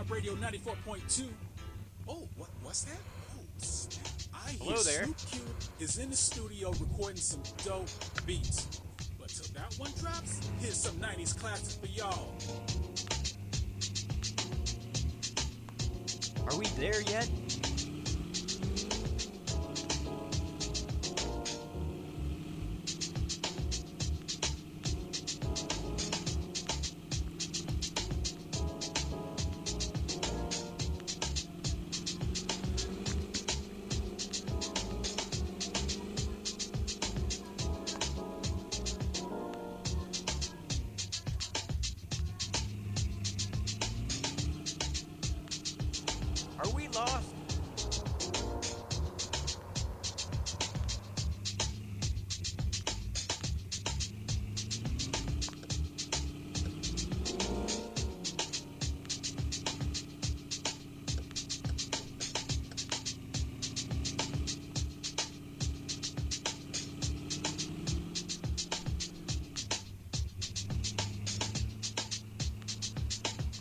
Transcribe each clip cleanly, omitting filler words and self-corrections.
Hop Radio 94.2. Oh, what's that? Oh, snap. I Hello hear there. Snoop Cube is in the studio recording some dope beats. But till that one drops, here's some 90s classics for y'all. Are we there yet? Are we lost?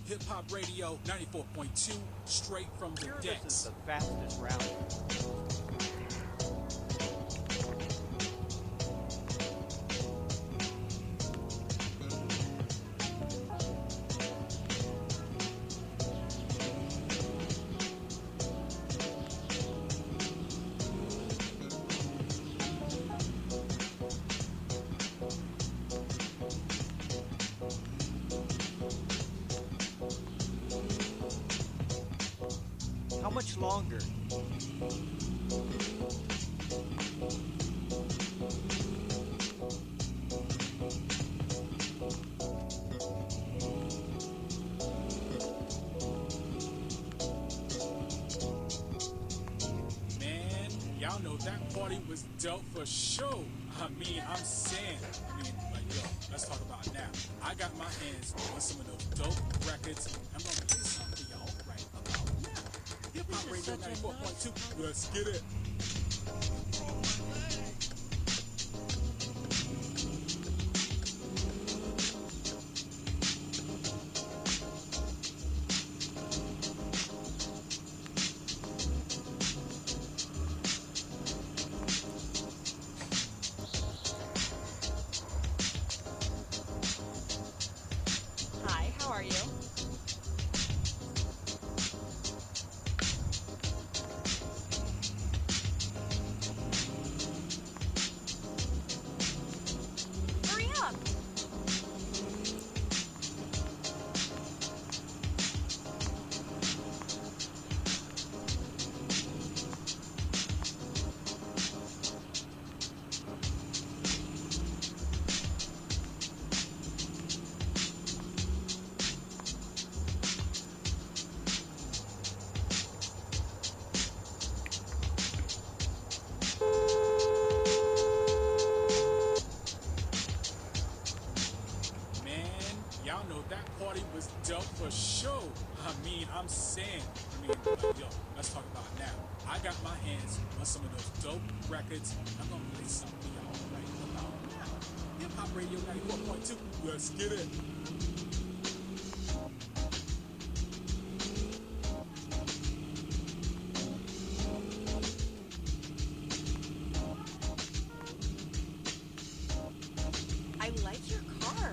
Hip Hop Radio 94.2, straight from the Sure, this is decks. the fastest round. How much longer? Man, y'all know that party was dope for sure. I'm saying. Like, yo, let's talk about it now. I got my hands on some of those dope records. I'm gonna play some for y'all right about now. Hip Hop Radio 94.2. Let's get it. Hi, how are you? Hurry up! Man, y'all know that party was dope for sure. I'm saying. Like, yo, let's talk about it now. I got my hands on some of those dope records. I'm gonna play some for y'all right about now. Hip Hop Radio 94.2. Let's get it. I like your car.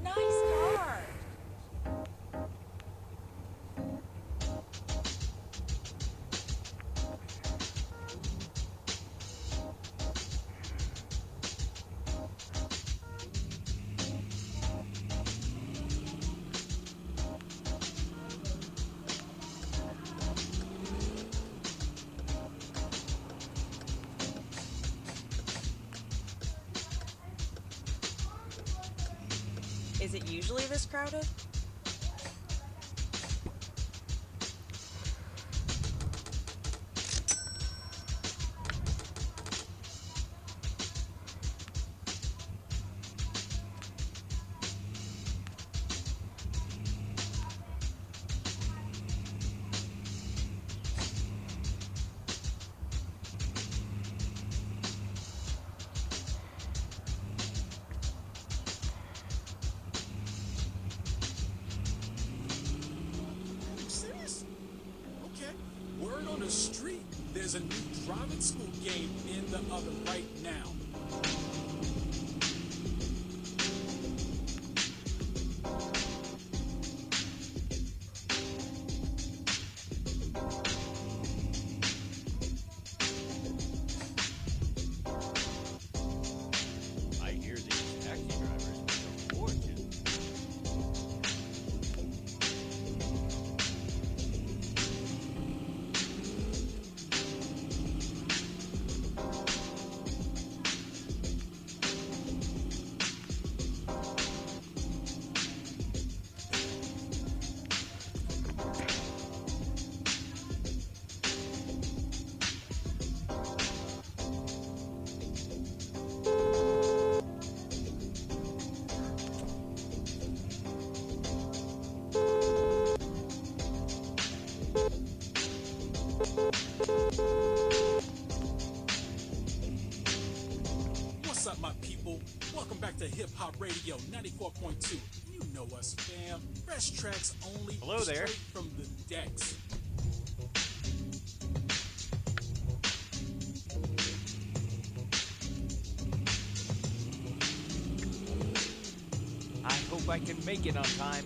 Nice car. Is it usually this crowded? down the street, there's a new driving school game in the oven right now. I hear these taxi drivers make a fortune. What's up, my people? Welcome back to Hip Hop Radio 94.2. You know us, fam. Fresh tracks only. Hello there. Straight from the decks. I hope I can make it on time.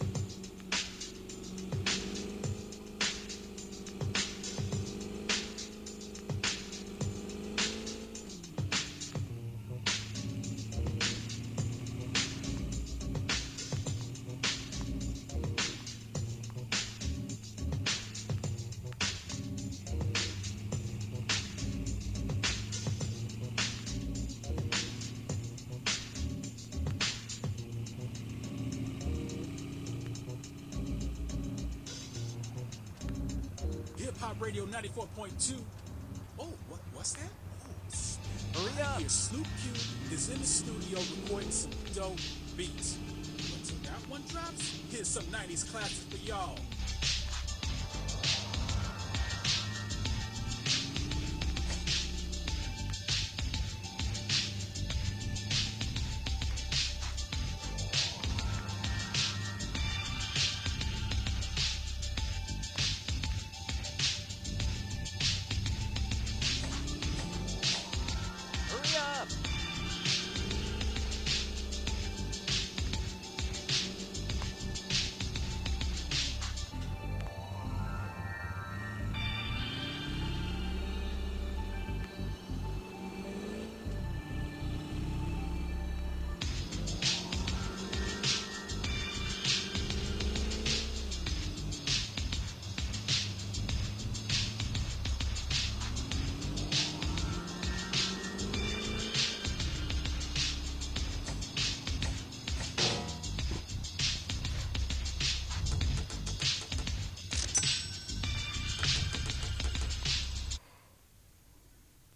Hip Hop Radio 94.2. Oh, what's that? Oh, snap. Hurry up. Here, Snoop Q is in the studio recording some dope beats. But till that one drops, here's some 90s classics for y'all.